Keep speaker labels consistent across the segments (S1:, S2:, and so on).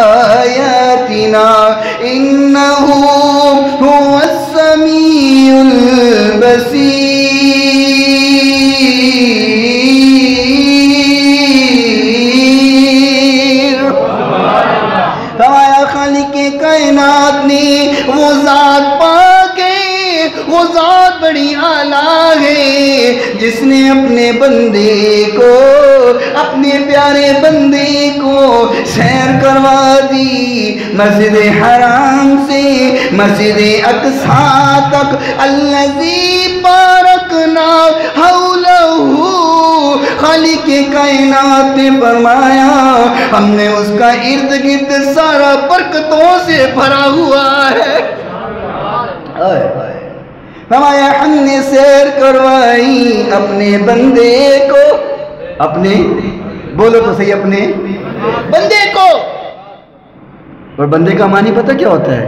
S1: آیاتنا انہ هو السمیع البصیر۔ فرمایا خالق کائنات نے وہ ذات پاک ہے، وہ ذات بڑی اعلیٰ ہے جس نے اپنے بندے کو، اپنے پیارے بندے کو سیر کروا دی مسجد حرام سے مسجد اقصیٰ تک۔ الذی بارکنا حولہ، خالق کائنات نے فرمایا ہم نے اس کا ارد گرد سارا برکتوں سے بھرا ہوا ہے۔ فرمایا ہم نے سیر کروائی اپنے بندے کو، اپنے بولو تو صحیح، اپنے بندے کو۔ اور بندے کا معنی پتہ کیا ہوتا ہے؟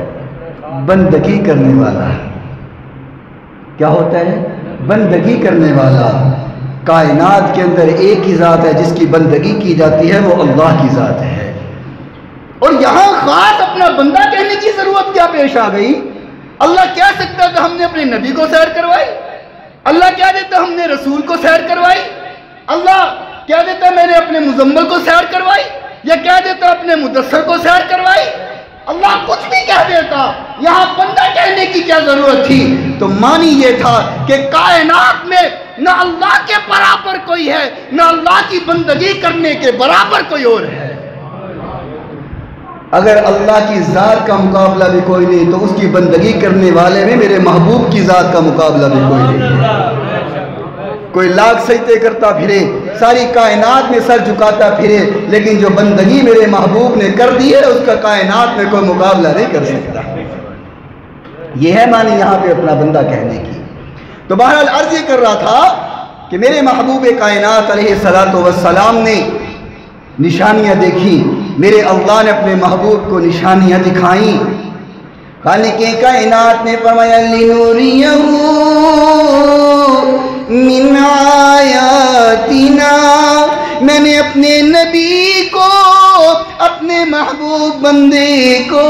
S1: بندگی کرنے والا۔ کیا ہوتا ہے؟ بندگی کرنے والا۔ کائنات کے اندر ایک ہی ذات ہے جس کی بندگی کی جاتی ہے، وہ اللہ کی ذات ہے۔ اور یہاں خاص اپنا بندہ کہنے کی ضرورت کیا پیش آ گئی؟ اللہ کہہ سکتا تو ہم نے اپنے نبی کو سیر کروائی، اللہ کہہ دیتا ہم نے رسول کو سیر کروائی، اللہ کہہ دیتا میں نے اپنے مزمل کو سیر کروائی، یا کہہ دیتا اپنے مدثر کو سیر کروائی، اللہ کچھ بھی کہہ دیتا، یہاں بندہ کہنے کی کیا ضرورت تھی؟ تو معنی یہ تھا کہ کائنات میں نہ اللہ کے برابر کوئی ہے، نہ اللہ کی بندگی کرنے کے برابر کوئی اور ہے۔ اگر اللہ کی ذات کا مقابلہ بھی کوئی نہیں تو اس کی بندگی کرنے والے میں میرے محبوب کی ذات کا مقابلہ بھی کوئی نہیں ہے۔ کوئی لاکھ سجدے کرتا پھرے، ساری کائنات میں سر جھکاتا پھرے، لیکن جو بندگی میرے محبوب نے کر دی ہے اس کا کائنات میں کوئی مقابلہ نہیں کر سکتا۔ یہ ہے معنی یہاں پہ اپنا بندہ کہنے کی۔ تو بہرحال عرض یہ کر رہا تھا کہ میرے محبوب کائنات علیہ السلام نے نشانیاں دیکھی، میرے اللہ نے اپنے محبوب کو نشانیاں دکھائیں۔ خالق کائنات نے فرمایا لِنُرِيَهُ مِنْ آیاتنا، میں نے اپنے نبی کو، اپنے محبوب بندے کو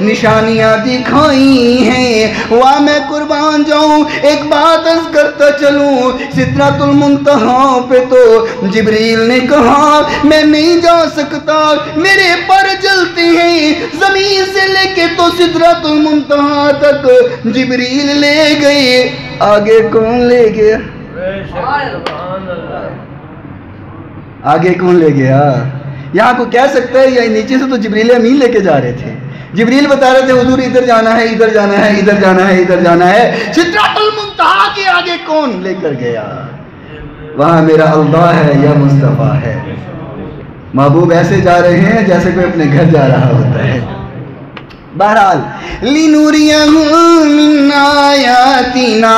S1: نشانیاں دکھائی ہیں۔ وہاں میں قربان جاؤں، ایک بات عرض کرتا چلوں، سدرۃ المنتہا پہ تو جبریل نے کہا میں نہیں جا سکتا، میرے پر جلتے ہیں، زمین سے لے کے تو سدرۃ المنتہا تک جبریل لے گئے، آگے کون لے گیا؟ آگے کون لے گیا؟ یہاں کو کہہ سکتا ہے یا نیچے سے تو جبریل امین لے کے جا رہے تھے، جبریل بتا رہے تھے حضور ادھر جانا ہے، ادھر جانا ہے، ادھر جانا ہے، ادھر جانا ہے۔ سدرۃ المنتہا کے آگے کون لے کر گیا؟ وہاں میرا اللہ ہے یا مصطفیٰ ہے۔ محبوب ایسے جا رہے ہیں جیسے کوئی اپنے گھر جا رہا ہوتا ہے۔ بہرحال لِنُرِيَهُ مِنْ آیاتنا،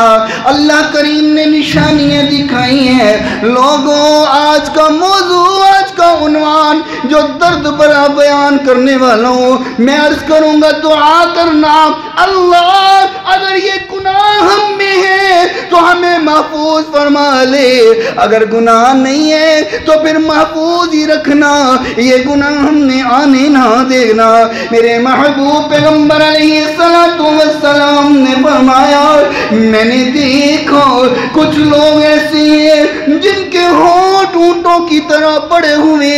S1: اللہ کریم نے نشانیاں دکھائی ہیں۔ لوگوں آج کا موضوع، آج کا عنوان جو درد بھرا بیان کرنے والا ہوں، میں عرض کروں گا دعا کرنا، اللہ اگر یہ گناہ ہم میں ہے تو ہمیں محفوظ فرما لے، اگر گناہ نہیں ہے تو پھر محفوظ ہی رکھنا، یہ گناہ ہم نے آنے نہ دینا۔ میرے محبوب پیغمبر علیہ السلام نے فرمایا میں نے دیکھا کچھ لوگ ایسے ہیں جن کے ہونٹ اونٹوں کی طرح بڑے ہوئے،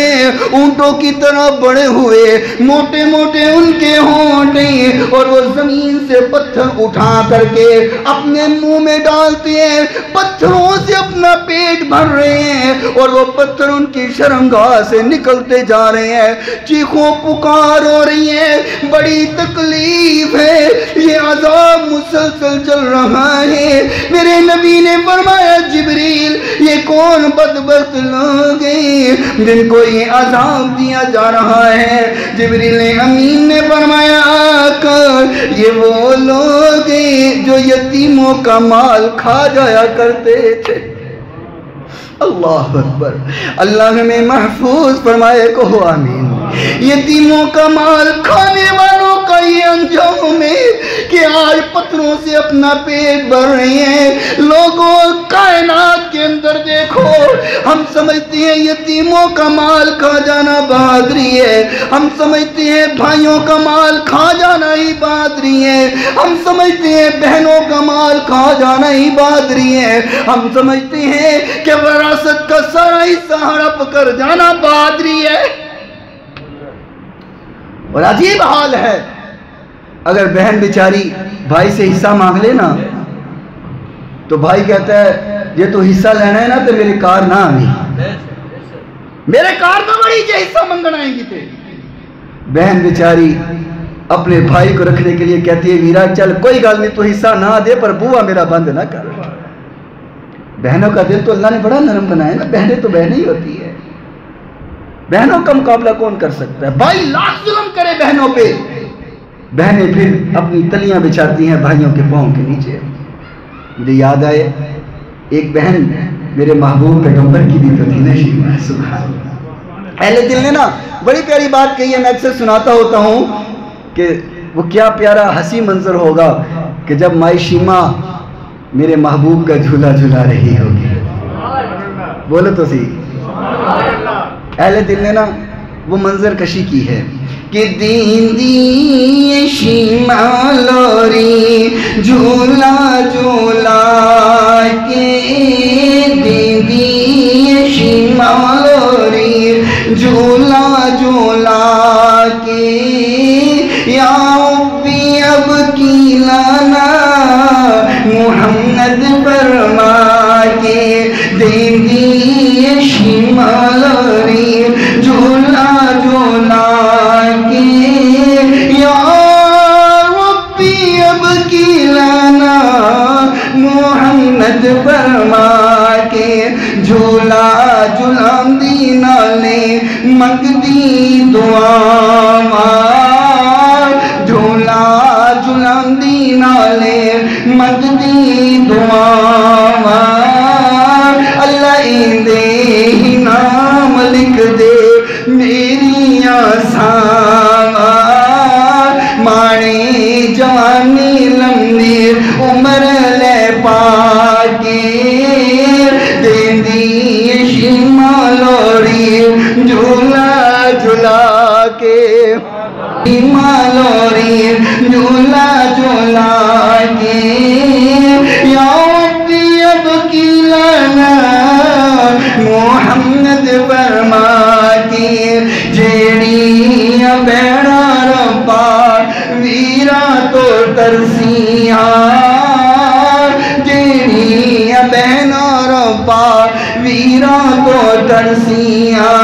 S1: اونٹوں کی طرح بڑے ہوئے، موٹے موٹے ان کے ہونٹ ہیں، اور وہ زمین سے پتھر اٹھا کر کے اپنے منہ میں ڈالتے ہیں، پتھروں سے اپنا پیٹ بھر رہے ہیں، اور وہ پتھر ان کی شرمگاہ سے نکلتے جا رہے ہیں، چیخوں پکار ہو رہی ہے، بڑی تکلیف ہے، یہ عذاب مسلسل چل رہا ہے۔ میرے نبی نے فرمایا جبریل یہ کون بدبخت لوگ ہیں جن کو یہ عذاب دیا جا رہا ہے؟ جبریل امین نے فرمایا آقا یہ وہ لوگ ہیں جو یتیموں کا مال کھا جایا کرتے تھے۔ اللہ اکبر، اللہ ہمیں محفوظ فرمائے، کہو آمین۔ یتیموں کا مال کھانے والوں کا یہ انجام ہے کہ آج پتھروں سے اپنا پیٹ بھر رہے ہیں۔ لوگوں کائنات کے اندر دیکھو، ہم سمجھتے ہیں یتیموں کا مال کھا جانا بہادری ہے، ہم سمجھتے ہیں بھائیوں کا مال کھا جانا ہی بہادری ہے، ہم سمجھتے ہیں بہنوں کا مال کھا جانا ہی بہادری ہے، ہم سمجھتے ہیں کہ وراثت کا سارا حصہ ہڑپ کر جانا بہادری ہے۔ اور عجیب حال ہے، اگر بہن بیچاری بھائی سے حصہ مانگ لے نا تو بھائی کہتا ہے یہ تو حصہ لینا ہے نا تو میرے کار نہ آئی، میرے کار نہ بڑی جو حصہ منگنا آئیں گی تے۔ بہن بیچاری اپنے بھائی کو رکھنے کے لیے کہتی ہے ویرا چل کوئی گل نہیں تو حصہ نہ دے پر بوا میرا بند نہ کر۔ بہنوں کا دل تو اللہ نے بڑا نرم بنایا نا، بہنیں تو بہنیں ہی ہوتی ہے، بہنوں کا مقابلہ کون کر سکتا ہے؟ بھائی لاکھ ظلم کرے بہنوں پہ، بہنیں پھر اپنی تلیاں بچھاتی ہیں بھائیوں کے پاؤں کے نیچے۔ مجھے یاد آئے ایک بہن میرے محبوب پیغمبر کی بھی تو تھی نا، سبحان اللہ۔ اہل دل نے نا بڑی پیاری بات کہی ہے، میں اکثر سناتا ہوتا ہوں کہ وہ کیا پیارا ہنسی منظر ہوگا کہ جب مائی شیمہ میرے محبوب کا جھولا جھلا رہی ہوگی۔ بولو تو سی، اہل دل نے نا وہ منظر کشی کی ہے کہ دیندی شیمہ لوری جھولا جھولا کے، دیندی شیمہ لوری جھولا جھولا کے، یا ابی اب کی لانا محمد فرما کے، دیندی شیمہ لوری جھولا جھولا کے، یا ربی اب کی لانا محمد فرما کے، جھولا جھلاندی نالے منگدی دعا، جھولا جھلاندی نالے منگدی دعا، اللہ ایندے ہی نام لکھ دے میری آسان، ماڑی جوانی لمبی عمر لے پاکے، دیندی شیمہ لوری جھولا جھلا کے، شیمہ لوری جھولا جھلا کے، یا ربی اب کی لانا محمد فرما کے، جیڑیاں بیڑا ربا ویرا تو ترسیاں، جیڑیاں بہنا ربا ویرا تو ترسیاں،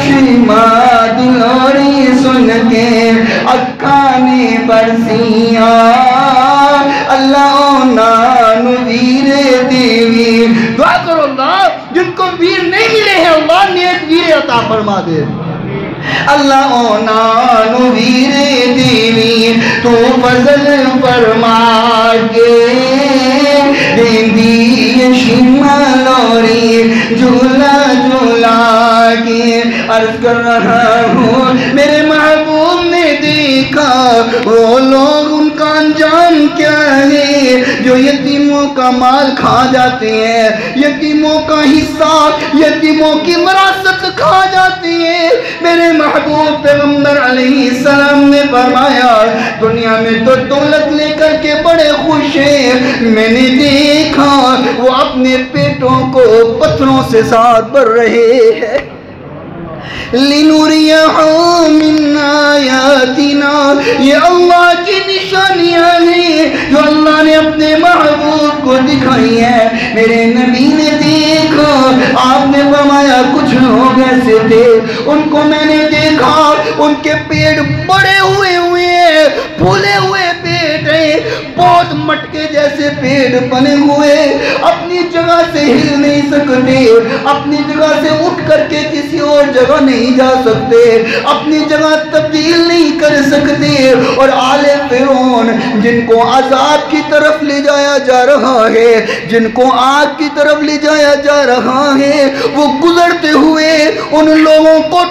S1: شیمہ دلوری سن کے اکھانے برسیاں، اللہ نانو ویر دیوی، دعا کرو اللہ جن کو ویر نہیں ملے ہیں اللہ نیک ویر عطا فرما دے، اللہ نانو ویر دیوی تو فضل فرما کے، دیندی شیمہ لوری جھولا جھولا کے، عرض کر رہا ہوں میرے محبوب نے دیکھا وہ لوگ ان کا انجام کیا ہے جو یتیموں کا مال کھا جاتے ہیں، یتیموں کا حصہ، یتیموں کی وراثت کھا جاتے ہیں۔ میرے محبوب پیغمبر علیہ السلام نے فرمایا دنیا میں تو دولت لے کر کے بڑے خوش ہیں، میں نے دیکھا وہ اپنے پیٹوں کو پتھروں سے ساتھ بھر رہے ہیں۔ لِنُرِيَهُ مِنْ آیَاتِنَا، یہ اللہ کی نشانیاں ہیں جو اللہ نے اپنے محبوب کو دکھائی ہیں۔ میرے نبی نے دیکھا، آپ نے فرمایا کچھ لوگ ایسے تھے ان کو میں نے دیکھا ان کے پیٹ بڑے ہوئے ہیں، پھولے ہوئے پیٹ ہیں، بہت مٹکے جیسے پیٹ بنے ہوئے، اپنی جگہ سے ہل نہیں سکتے، اپنی جگہ سے اٹھ کر کے کسی اور جگہ نہیں جا سکتے، اپنی جگہ تبدیل نہیں کر سکتے، اور آل فرعون جن کو عذاب کی طرف لے جایا جا رہا ہے، جن کو آگ کی طرف لے جایا جا رہا ہے، وہ گزرتے ہوئے ان لوگوں کو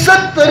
S1: 70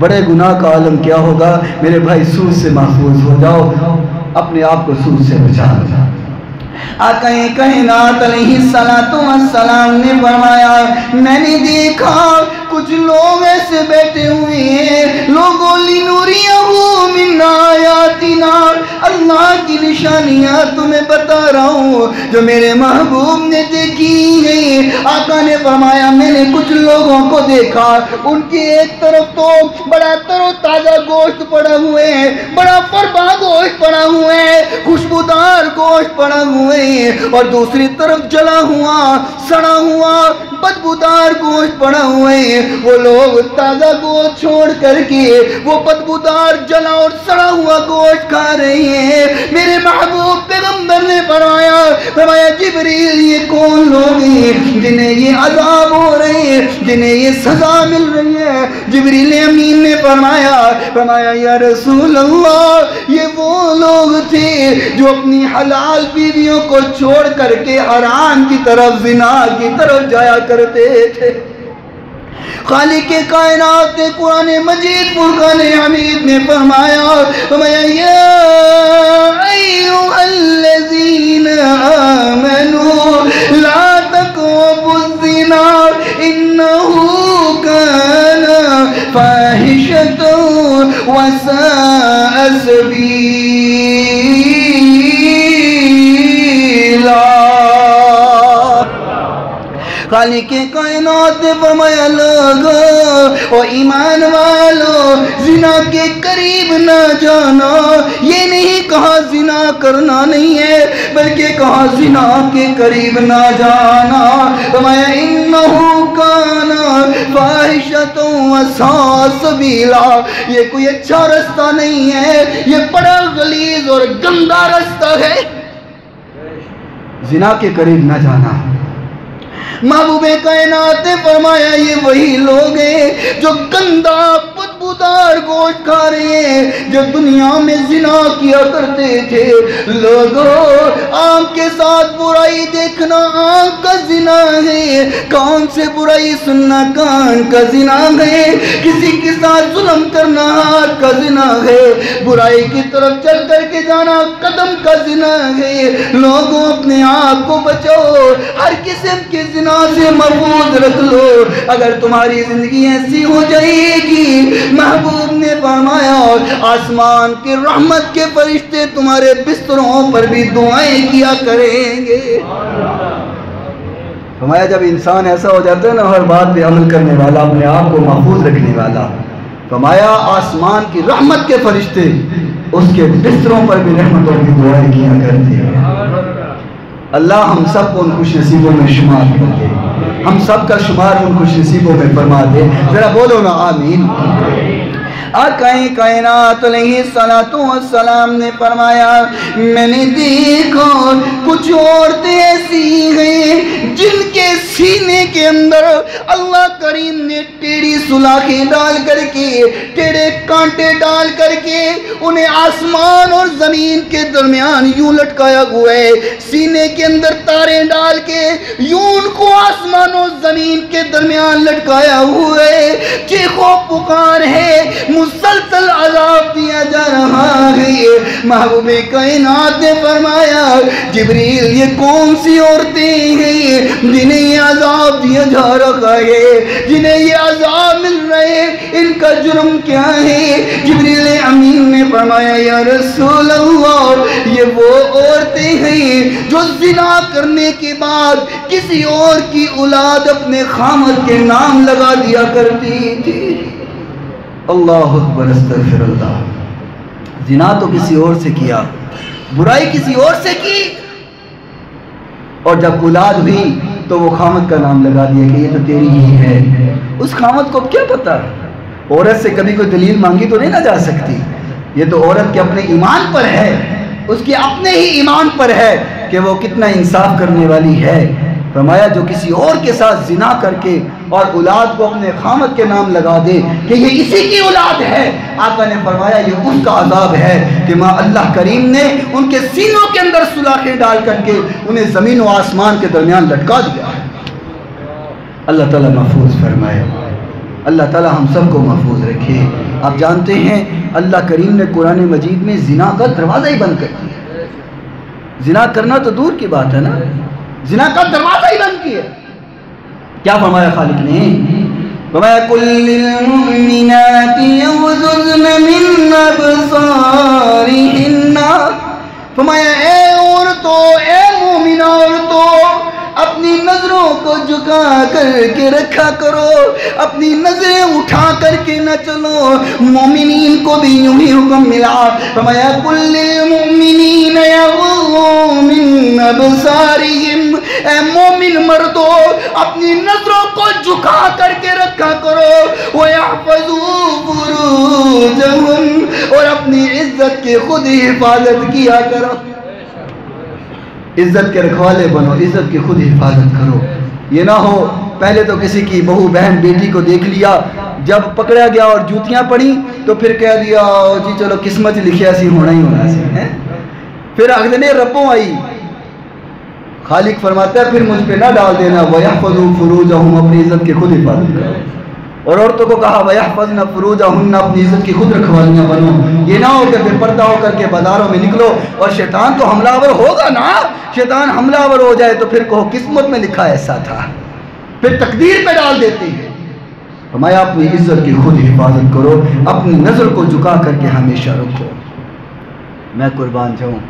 S1: بڑے گناہ کا عالم کیا ہوگا؟ میرے بھائی سود سے محفوظ ہو جاؤ، اپنے آپ کو سود سے بچاؤ۔ آقا کائنات علیہ السلام نے فرمایا میں نے دیکھا کچھ لوگ ایسے بیٹھے ہوئے ہیں، لوگوں لِنُرِيَهُ مِنْ آیَاتِنَا، اللہ کی نشانیاں تمہیں بتا رہا ہوں جو میرے محبوب نے دیکھی ہیں۔ آقا نے فرمایا میں نے کچھ لوگوں کو دیکھا، ان کی ایک طرف تو بڑا تر و تازہ گوشت پڑا ہوئے ہیں، بڑا فربا گوشت پڑا ہوئے ہیں، خوشبودار گوشت پڑا ہوئے ہیں، اور دوسری طرف جلا ہوا سڑا ہوا بدبودار گوشت پڑا ہوئے ہیں۔ وہ لوگ تازہ گوشت چھوڑ کر کے وہ بدبودار جلا اور سڑا ہوا گوشت کھا رہے ہیں۔ میرے محبوب پیغمبر نے فرمایا جبریل یہ کون لوگ ہیں جنہیں یہ عذاب ہو رہے ہیں، جنہیں یہ سزا مل رہی ہے؟ جبریل امین نے فرمایا یا رسول اللہ یہ وہ لوگ تھے جو اپنی حلال بیویوں کو چھوڑ کر کے حرام کی طرف، زنا کی طرف جایا کرتے تھے۔ خالق کائنات نے قرآن مجید فرقان حمید نے فرمایا یا ایھا الذین آمنوا لا تقربوا الزنا انہ کان فاحشۃ وساء سبیلا۔ خالق کائنات نے فرمایا لوگو اور ایمان والو زنا کے قریب نہ جانا۔ یہ نہیں کہا زنا کرنا نہیں ہے، بلکہ کہا زنا کے قریب نہ جانا۔ فرمایا انہو کان فاحشۃ وساء سبیلا، یہ کوئی اچھا رستہ نہیں ہے، یہ بڑا غلیظ اور گندا رستہ ہے۔ زنا کے قریب نہ جانا۔ محبوب کائنات نے فرمایا یہ وہی لوگ ہیں جو گندا بدبودار گوشت کھا رہے ہیں جو دنیا میں زنا کیا کرتے تھے۔ لوگوں آنکھ کے ساتھ برائی دیکھنا آنکھ کا زنا ہے، کان سے برائی سننا کان کا زنا ہے، کسی کے ساتھ ظلم کرنا ہاتھ کا زنا ہے، برائی کی طرف چل کر کے جانا قدم کا زنا ہے۔ لوگوں اپنے آپ کو بچاؤ، ہر قسم کے زنا سے محفوظ رکھ لو، اگر تمہاری زندگی ایسی ہو جائے گی۔ محبوب نے فرمایا آسمان کے رحمت کے فرشتے تمہارے بستروں پر بھی دعائیں کیا کریں گے۔ فرمایا جب انسان ایسا ہو جاتا ہے نا ہر بات پہ عمل کرنے والا، اپنے آپ کو محفوظ رکھنے والا، فرمایا آسمان کی رحمت کے فرشتے اس کے بستروں پر بھی رحمتوں کی دعائیں کیا کرتے ہیں۔ اللہ ہم سب کو ان خوش نصیبوں میں شمار کر دے، ہم سب کا شمار ان خوش نصیبوں میں فرما دے، ذرا بولو نا آمین۔ آقا کائنات علیہ السلام نے فرمایا میں نے دیکھا کچھ عورتیں ایسی ہیں جن کے سینے کے اندر اللہ کریم نے ٹیڑھی سلاخیں ڈال کر کے، ٹیڑھے کانٹے ڈال کر کے انہیں آسمان اور زمین کے درمیان یوں لٹکایا ہوا ہے، سینے کے اندر تاریں ڈال کے یوں ان کو آسمان اور زمین کے درمیان لٹکایا ہوا ہے، چیخ و پکار ہے، مسلسل عذاب دیا جا رہا ہے۔ محبوب کائنات نے فرمایا جبریل یہ کون سی عورتیں ہیں جنہیں یہ عذاب دیا جا رہا ہے، جنہیں یہ عذاب مل رہے ہیں، ان کا جرم کیا ہے؟ جبریل امین نے فرمایا یا رسول اللہ یہ وہ عورتیں ہیں جو زنا کرنے کے بعد کسی اور کی اولاد اپنے خامد کے نام لگا دیا کرتی تھی۔ اللہ اکبر استغفر اللہ۔ زنا تو کسی اور سے کیا، برائی کسی اور سے کی، اور جب اولاد ہوئی تو وہ خامد کا نام لگا دیا کہ یہ تو تیری ہی ہے۔ اس خامد کو کیا پتا؟ عورت سے کبھی کوئی دلیل مانگی تو نہیں نہ جا سکتی، یہ تو عورت کے اپنے ایمان پر ہے، اس کے اپنے ہی ایمان پر ہے کہ وہ کتنا انصاف کرنے والی ہے۔ فرمایا جو کسی اور کے ساتھ زنا کر کے اور اولاد کو اپنے خامد کے نام لگا دے کہ یہ اسی کی اولاد ہے، آقا نے فرمایا یہ اس کا عذاب ہے کہ ماں اللہ کریم نے ان کے سینوں کے اندر سلاخیں ڈال کر کے انہیں زمین و آسمان کے درمیان لٹکا دیا ہے۔ اللہ تعالیٰ محفوظ فرمائے، اللہ تعالی ہم سب کو محفوظ رکھے۔ آپ جانتے ہیں اللہ کریم نے قرآن مجید میں زنا کا دروازہ ہی بند کر دیا۔ زنا کرنا تو دور کی بات ہے نا، زنا کا دروازہ ہی بند کیا۔ کیا فرمایا خالق نے؟ فرمایا قُل لِّلْمُؤْمِنَاتِ يَغْضُضْنَ مِنْ أَبْصَارِهِنَّ، فرمایا اے عورتوں، اے مومنہ عورتوں، اپنی نظروں کو جھکا کر کے رکھا کرو، اپنی نظریں اٹھا کر کے نہ چلو۔ مومنین کو بھی یوں ہی حکم ملا، فرمایا قُل لِّلْمُؤْمِنِينَ يَغْضُضُّوا مِنْ أَبْصَارِهِمْ، اے مومن مردوں اپنی نظروں کو جھکا کر کے رکھا کرو، وَيَحْفَظُوا فُرُوجَهُمْ، اور اپنی عزت کی خود ہی حفاظت کیا کرو۔ عزت کے رکھوالے بنو، عزت کی خود حفاظت کرو۔ یہ نہ ہو پہلے تو کسی کی بہو بہن بیٹی کو دیکھ لیا، جب پکڑا گیا اور جوتیاں پڑی تو پھر کہہ دیا جی چلو قسمت لکھیا سی ہونا ہی ہونا سی ہے۔ پھر اگدنے ربوں آئی، خالق فرماتا ہے پھر مجھ پہ نہ ڈال دینا، وَيَحْفَظُوا فُرُوجَهُمْ، اپنی عزت کی خود حفاظت کرو۔ اور عورتوں کو کہا وَيَحْفَظْنَ فُرُوجَهُنَّ، اپنی عزت کی خود رکھوالیاں بنو۔ یہ نہ ہو کہ بے پردہ ہو کر کے بازاروں میں نکلو اور شیطان تو حملہ آور ہوگا نا، شیطان حملہ آور ہو جائے تو پھر کہو قسمت میں لکھا ایسا تھا، پھر تقدیر پہ ڈال دیتے ہیں۔ فرمایا اپنی عزت کی خود حفاظت کرو، اپنی نظر کو جھکا کر کے ہمیشہ رکھو۔ میں قربان جاؤں،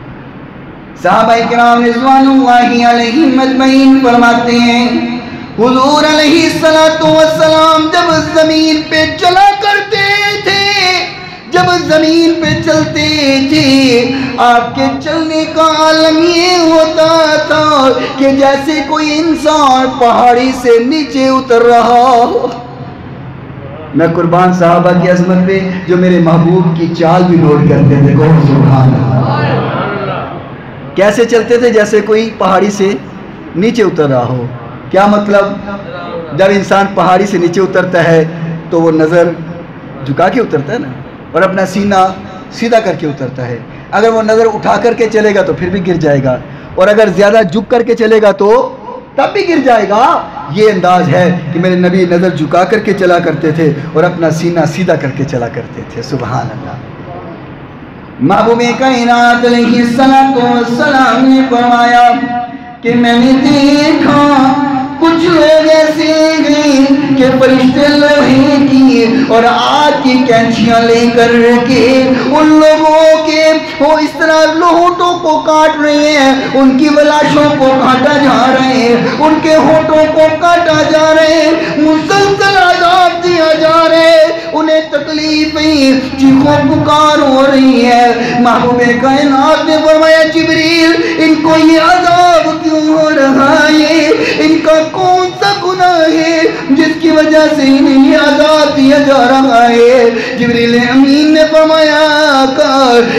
S1: صحابہ کرام رضوان اللہ علیہم اجمعین فرماتے ہیں حضور علیہ السلام جب زمین پہ چلا کرتے تھے، جب زمین پہ چلتے تھے، آپ کے چلنے کا عالم یہ ہوتا تھا کہ جیسے کوئی انسان پہاڑی سے نیچے اتر رہا ہو۔ میں قربان صحابہ کی عظمت پہ جو میرے محبوب کی چال بھی نوٹ کرتے تھے، کہو سبحان اللہ۔ کیسے چلتے تھے؟ جیسے کوئی پہاڑی سے نیچے اتر رہا ہو۔ کیا مطلب؟ جب انسان پہاڑی سے نیچے اترتا ہے تو وہ نظر جھکا کے اترتا ہے نا، اور اپنا سینہ سیدھا کر کے اترتا ہے۔ اگر وہ نظر اٹھا کر کے چلے گا تو پھر بھی گر جائے گا، اور اگر زیادہ جھک کر کے چلے گا تو تب بھی گر جائے گا۔ یہ انداز ہے کہ میرے نبی نظر جھکا کر کے چلا کرتے تھے اور اپنا سینہ سیدھا کر کے چلا کرتے تھے۔ سبحان اللہ۔ محبوب کائنات علیہ السلام نے فرمایا کہ میں نے دیکھا کچھ لوگ ایسے گئے کہ فرشتے لوہے کی اور آگ کی کینچیاں لے کر کے ان لوگوں کے وہ اس طرح لوہوٹوں کو کاٹ رہے ہیں، ان کی لاشوں کو کاٹا جا رہے ہیں، ان کے ہونٹوں کو کاٹا جا رہے ہیں، مسلسل عذاب دیا جا رہے ہیں، انہیں تکلیفیں چیخوں پکار ہو رہی ہے۔ محبوب کائنات نے فرمایا جبریل ان کو یہ عذاب کیوں ہو رہا ہے؟ ان کا کون سا گناہ ہے جس کی وجہ سے انہیں یہ عذاب دیا جا رہا ہے؟ جبریل امین نے فرمایا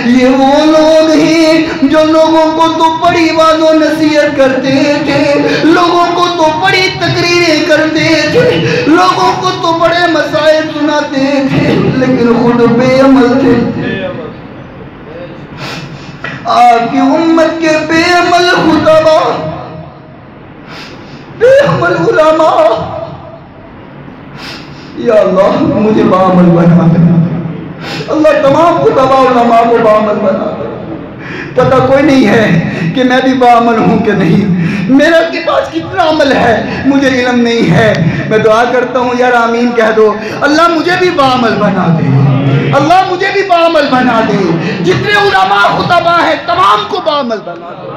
S1: یہ وہ لوگ ہیں جو لوگوں کو تو بڑی واضح و نصیحت کرتے تھے، لوگوں کو تو بڑی تقریریں کرتے تھے، لوگوں کو تو بڑے مسائل سناتے تھے، لیکن خود بے عمل تھے۔ آپ کی امت کے بے عمل خطبہ، بے عمل علماء، یا اللہ مجھے بعمل بنا دے، اللہ تمام خطبہ علماء کو بعمل بنا دے۔ پتہ کوئی نہیں ہے کہ میں بھی بعمل ہوں کہ نہیں، میرے کے پاس کتنا عمل ہے مجھے علم نہیں ہے۔ میں دعا کرتا ہوں یار آمین کہہ دو، اللہ مجھے بھی بعمل بنا دے، اللہ مجھے بھی بعمل بنا دے، جتنے علماء خطبہ ہیں تمام کو بعمل بنا دے۔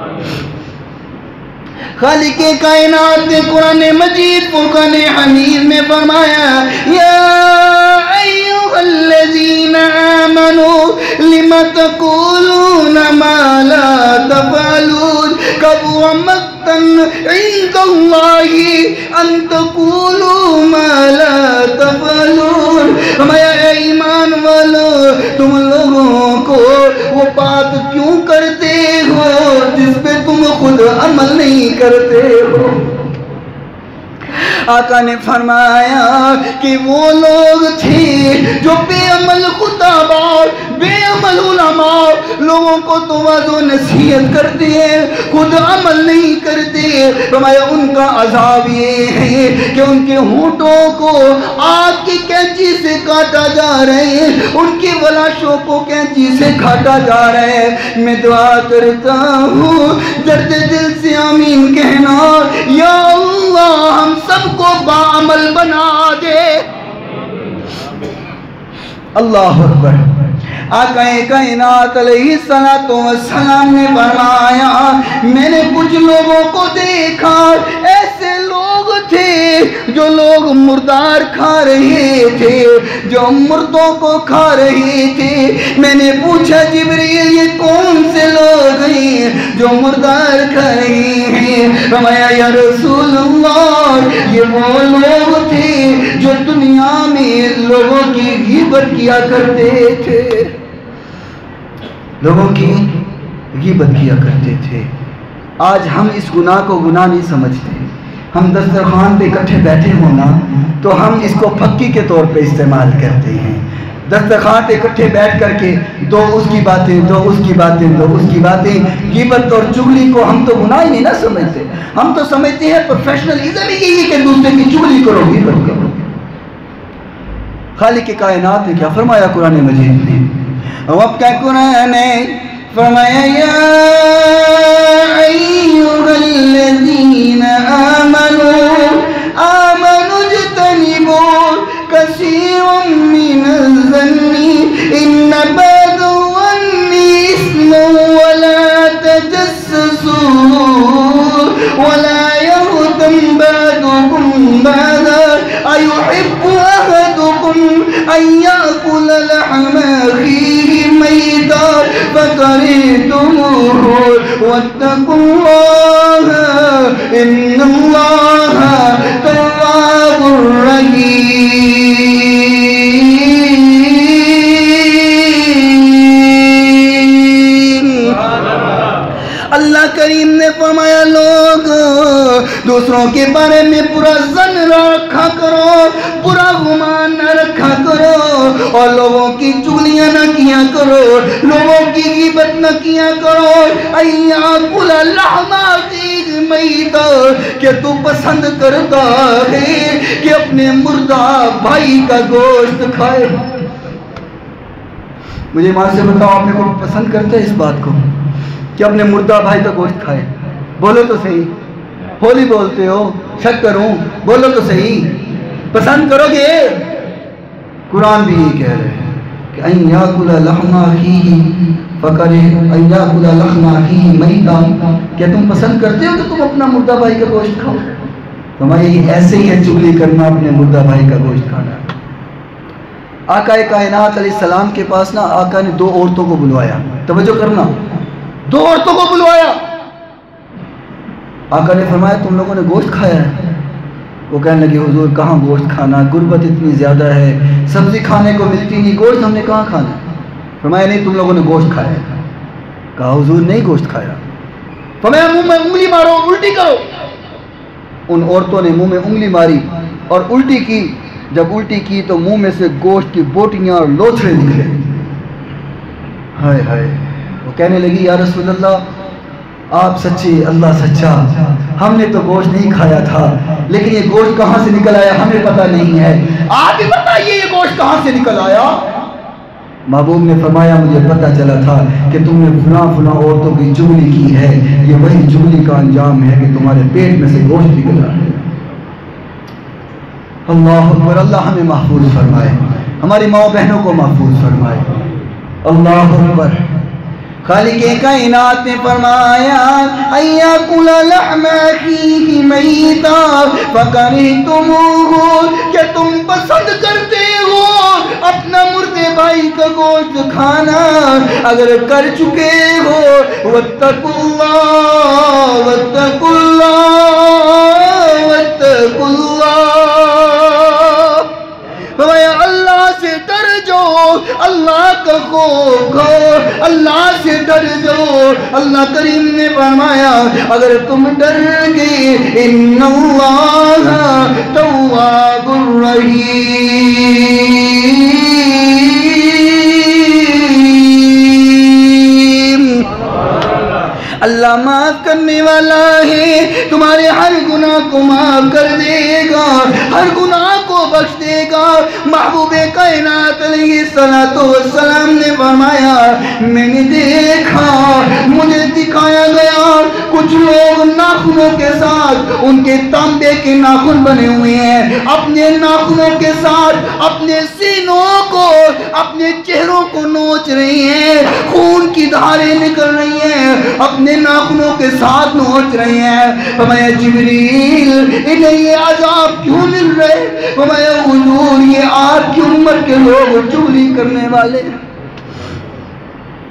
S1: خالق کائنات نے قرآن مجید فرقان حمید میں فرمایا یا ایھا الذین آمنوا لم تقولون ما لا تفعلون کبر مقتا عند اللہ ان تقولوا ما لا تفعلون۔ فرمایا اے ایمان والو تم لوگوں کو وہ بات کیوں کرتے ہو جس پہ تم خود عمل نہیں کرتے ہو؟ آقا نے فرمایا کہ وہ لوگ تھے جو بے عمل خطبہ، بے عمل علماء لوگوں کو تو واضح نصیحت کرتے ہیں، خود عمل نہیں کرتے۔ فرمایا ان کا عذاب یہ ہے کہ ان کے ہونٹوں کو آگ کی کینچی سے کاٹا جا رہے ہیں، ان کی ولاشوں کو کینچی سے کاٹا جا رہا ہے۔ میں دعا کرتا ہوں درد دل سے آمین کہنا، یا اللہ ہم سب کو باعمل بنا دے۔ اللہ اکبر۔ آقا کائنات علیہ السلام نے فرمایا میں نے کچھ لوگوں کو دیکھا، ایسے لوگ تھے جو لوگ مردار کھا رہے تھے، جو مردوں کو کھا رہے تھے۔ میں نے پوچھا جبریل یہ کون سے لوگ ہیں جو مردار کھا رہے ہیں؟ فرمایا یا رسول اللہ یہ وہ لوگ تھے جو دنیا میں لوگوں کی غیبت کیا کرتے تھے، لوگوں کی غیبت کیا کرتے تھے۔ آج ہم اس گناہ کو گناہ نہیں سمجھتے۔ ہم دسترخوان پہ اکٹھے بیٹھے ہونا تو ہم اس کو پھکی کے طور پہ استعمال کرتے ہیں۔ دسترخوان پہ اکٹھے بیٹھ کر کے دو اس کی باتیں، دو اس کی باتیں، دو اس کی باتیں، غیبت اور چغلی کو ہم تو گناہ ہی نہیں نہ سمجھتے۔ ہم تو سمجھتے ہیں پروفیشنلزم ہی یہی کہ دوسرے کی چغلی کرو، غیبت کرو۔ خالق کائنات نے کیا فرمایا قرآن مجید میں؟ رب کا قرآن نے فرمایا یا ایھا الذین آمنوا اجتنبوا کثیرا من الظن ان بعض الظن اثم ولا تجسسوا ولا یغتب بعضکم بعضا ایحب احدکم ان یأکل لحم اخیہ میتا فکرہتموہ واتقوا اللہ ان اللہ تواب رحیم۔ اللہ کریم نے فرمایا لوگ دوسروں کے بارے میں برا ظن نہ رکھا کرو، برا گمان نہ رکھا کرو، اور لوگوں کی چغلیاں نہ کیا کرو، لوگوں کی غیبت نہ کیا کرو۔ ایاکل لحم اخیہ میتا کہ تو پسند کرتا ہے کہ اپنے مردہ بھائی کا گوشت کھائے۔ مجھے ماں سے بتاؤ آپ نے کو پسند کرتے ہیں اس بات کو کہ اپنے مردہ بھائی کا گوشت کھائے؟ بولو تو صحیح، ہولی بولتے ہو، شک کروں، بولو تو صحیح، پسند کرو گے؟ قرآن بھی یہ کہہ رہے ہیں کہ ان یاکل لحم اخیہ ان یاکل لحم اخیہ میتا، کیا تم پسند کرتے ہو کہ تم اپنا مردہ بھائی کا گوشت کھاؤ؟ ہماری ایسے ہی ہے چغلی کرنا، اپنے مردہ بھائی کا گوشت کھانا۔ آقا کائنات علیہ السلام کے پاس نا آقا نے دو عورتوں کو بلوایا، توجہ کرنا، دو عورتوں کو بلوایا۔ آقا نے فرمایا تم لوگوں نے گوشت کھایا ہے؟ وہ کہنے لگے حضور کہاں گوشت کھانا، غربت اتنی زیادہ ہے، سبزی کھانے کو ملتی نہیں، گوشت ہم نے کہاں کھانا ہے؟ فرمایا نہیں تم لوگوں نے گوشت کھایا ہے۔ کہا حضور نہیں گوشت کھایا۔ فرمایا منہ میں انگلی مارو، الٹی کرو۔ ان عورتوں نے منہ میں انگلی ماری اور الٹی کی۔ جب الٹی کی تو منہ میں سے گوشت کی بوٹیاں اور لوتھڑے نکلے۔ ہائے ہائے، وہ کہنے لگی یا رسول اللہ آپ سچے، اللہ سچا، ہم نے تو گوشت نہیں کھایا تھا، لیکن یہ گوشت کہاں سے نکل آیا ہمیں پتہ نہیں ہے، آپ ہی بتائیے یہ گوشت کہاں سے نکل آیا؟ محبوب نے فرمایا مجھے پتہ چلا تھا کہ تم نے فلاں فلاں عورتوں کی چغلی کی ہے، یہ وہی چغلی کا انجام ہے کہ تمہارے پیٹ میں سے گوشت نکلا ہے۔ اللہ اکبر، اللہ ہمیں محفوظ فرمائے، ہماری ماں بہنوں کو محفوظ فرمائے۔ اللہ اکبر۔ خالق کائنات نے فرمایا ایاکل لحم اخیہ میتا فکرہتموہ کہ تم پسند کرتے ہو اپنا مردے بھائی کا گوشت کھانا، اگر کر چکے ہو واتقوا اللہ واتقوا اللہ واتقوا اللہ، اللہ سے ڈر جاؤ، اللہ کا خوف کھاؤ، اللہ سے ڈر جاؤ۔ اللہ کریم نے فرمایا اگر تم ڈر گئے ان اللہ تواب الرحیم۔ اللہ معاف کرنے والا ہے، تمہارے ہر گناہ کو معاف کر دے گا، ہر گناہ کو بخش دے گا۔ محبوب کائنات علیہ السلام نے فرمایا میں نے دیکھا، مجھے دکھایا گیا کچھ لوگ ناخنوں کے ساتھ، ان کے تانبے کے ناخن بنے ہوئے ہیں، اپنے ناخنوں کے ساتھ اپنے سینوں کو، اپنے چہروں کو نوچ رہی ہیں، خون کی دھاریں نکل رہی ہیں، اپنے ناخنوں کے ساتھ نوچ رہی ہیں۔ فرمایا جبریل انہیں یہ عذاب کیوں مل رہے؟ فرمایا حضور یہ آپ کی امت کے لوگ چغلی کرنے والے۔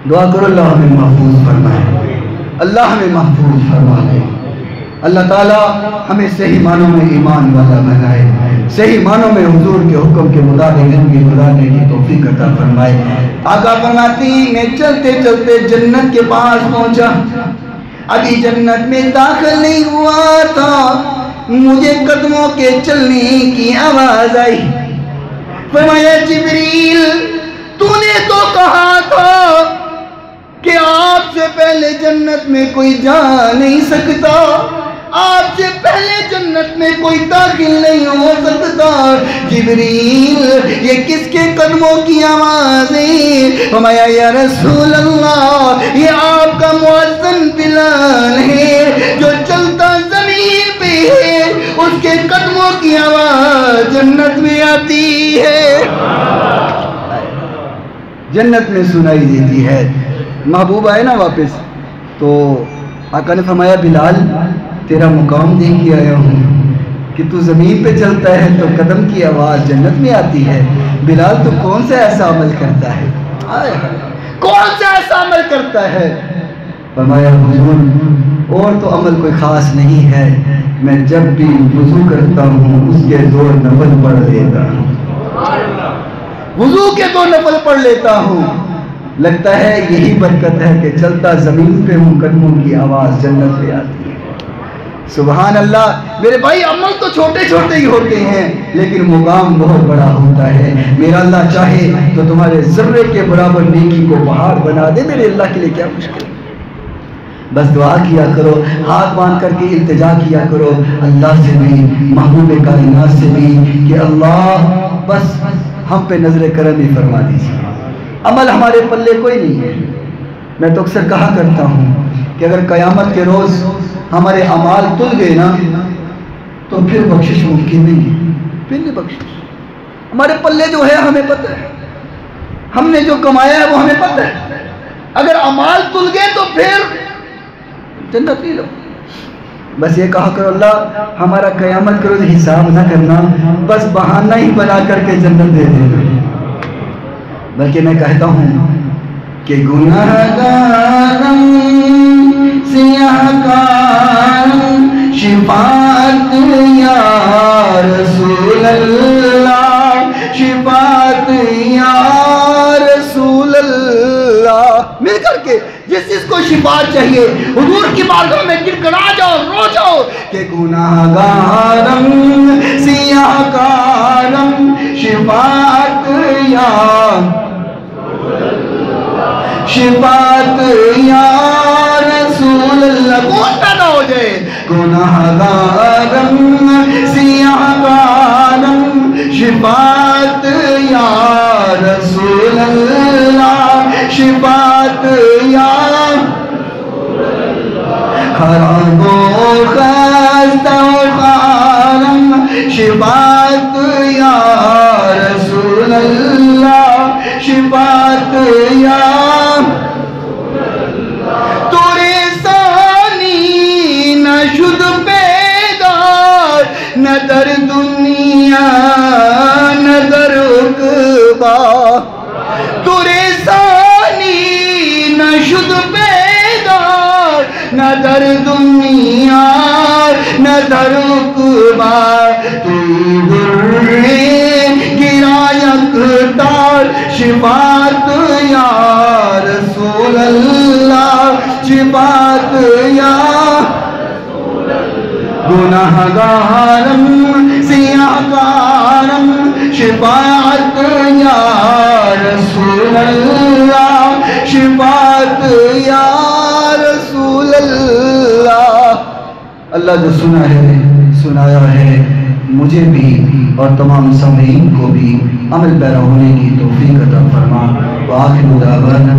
S1: دعا کرو اللہ ہمیں محفوظ فرمائے، اللہ ہمیں محفوظ فرمائے، اللہ تعالیٰ ہمیں صحیح معنوں میں ایمان والا بنائے، صحیح معنوں میں حضور کے حکم کے مطابق زندگی گزارنے کی توفیق عطا فرمائے۔ آقا فرماتی میں چلتے چلتے جنت کے پاس پہنچا، ابھی جنت میں داخل نہیں ہوا تھا، مجھے قدموں کے چلنے کی آواز آئی۔ فرمایا جبریل تو نے تو کہا تھا کہ آپ سے پہلے جنت میں کوئی جا نہیں سکتا، آپ سے پہلے جنت میں کوئی داخل نہیں ہو سکتا۔ جبریل یہ کس کے قدموں کی آواز ہے؟ فرمایا یا رسول اللہ یہ آپ کا مؤذن بلال ہے جو چلتا زمین پہ ہے، اس کے قدموں کی آواز جنت میں آتی ہے، جنت میں سنائی دیتی ہے۔ محبوب آئے نا واپس تو آقا نے فرمایا بلال تیرا مقام دیکھ کے آیا ہوں کہ تو زمین پہ چلتا ہے تو قدم کی آواز جنت میں آتی ہے۔ بلال تو کون سا ایسا عمل کرتا ہے، کون سا ایسا عمل کرتا ہے؟ فرمایا حضور اور تو عمل کوئی خاص نہیں ہے، میں جب بھی وضو کرتا ہوں اس کے 2 نفل پڑھ لیتا ہوں، وضو کے 2 نفل پڑھ لیتا ہوں۔ لگتا ہے یہی برکت ہے کہ چلتا زمین پہ ہوں قدموں کی آواز جنت پہ آتی ہے۔ سبحان اللہ میرے بھائی، عمل تو چھوٹے چھوٹے ہی ہوتے ہیں لیکن مقام بہت بڑا ہوتا ہے۔ میرا اللہ چاہے تو تمہارے ذرے کے برابر نیکی کو پہاڑ بنا دے، میرے اللہ کے لیے کیا مشکل ہے؟ بس دعا کیا کرو، ہاتھ باندھ کر کے التجا کیا کرو اللہ سے بھی، محبوب کائنات سے بھی کہ اللہ بس ہم پہ نظر کرم ہی فرما دیجیے۔ عمل ہمارے پلے کوئی نہیں ہے۔ میں تو اکثر کہا کرتا ہوں کہ اگر قیامت کے روز ہمارے اعمال تل گئے نا تو پھر بخشش ممکن نہیں ہے، پھر نہیں بخشش۔ ہمارے پلے جو ہے ہمیں پتہ ہے، ہم نے جو کمایا ہے وہ ہمیں پتہ ہے، اگر اعمال تل گئے تو پھر جنت نہیں لو۔ بس یہ کہا کرو اللہ ہمارا قیامت کے روز حساب نہ کرنا، بس بہانہ ہی بنا کر کے جنت دے دینا۔ بلکہ میں کہتا ہوں کہ گناہگارم سیاہ کارم شفاعت یا رسول اللہ، شفاعت یا رسول اللہ، مل کر کے جس کو شفاعت چاہیے حضور کی بارگاہ میں گر کر آ جاؤ، رو جاؤ کہ گناہگارم سیاہ کارم شفاعت یا شفاعت یا رسول اللہ۔ کون پیدا ہو جائے؟ گناہگارم سیاہ کارم شفاعت یا رسول اللہ، شفاعت یا خراب و خستہ و خارم شفاعت یا رسول اللہ، شفاعت یا توڑے ثانی نہ شد پیدار، نہ در دنیا نہ در عقبہ، توڑے ثانی نہ شد پیدار، نہ در دنیا نہ در عقبہ، تو گرا یکتار شفاعت یا رسول اللہ، شفاعت یا گناہگارم سیاہ کارم شفاعت یا رسول اللہ، شفاعت یا رسول اللہ۔
S2: اللہ جو سنا ہے سنایا ہے مجھے بھی اور تمام سامعین کو بھی عمل پیرا ہونے کی توفیق عطا فرما۔ وآخر دعوانا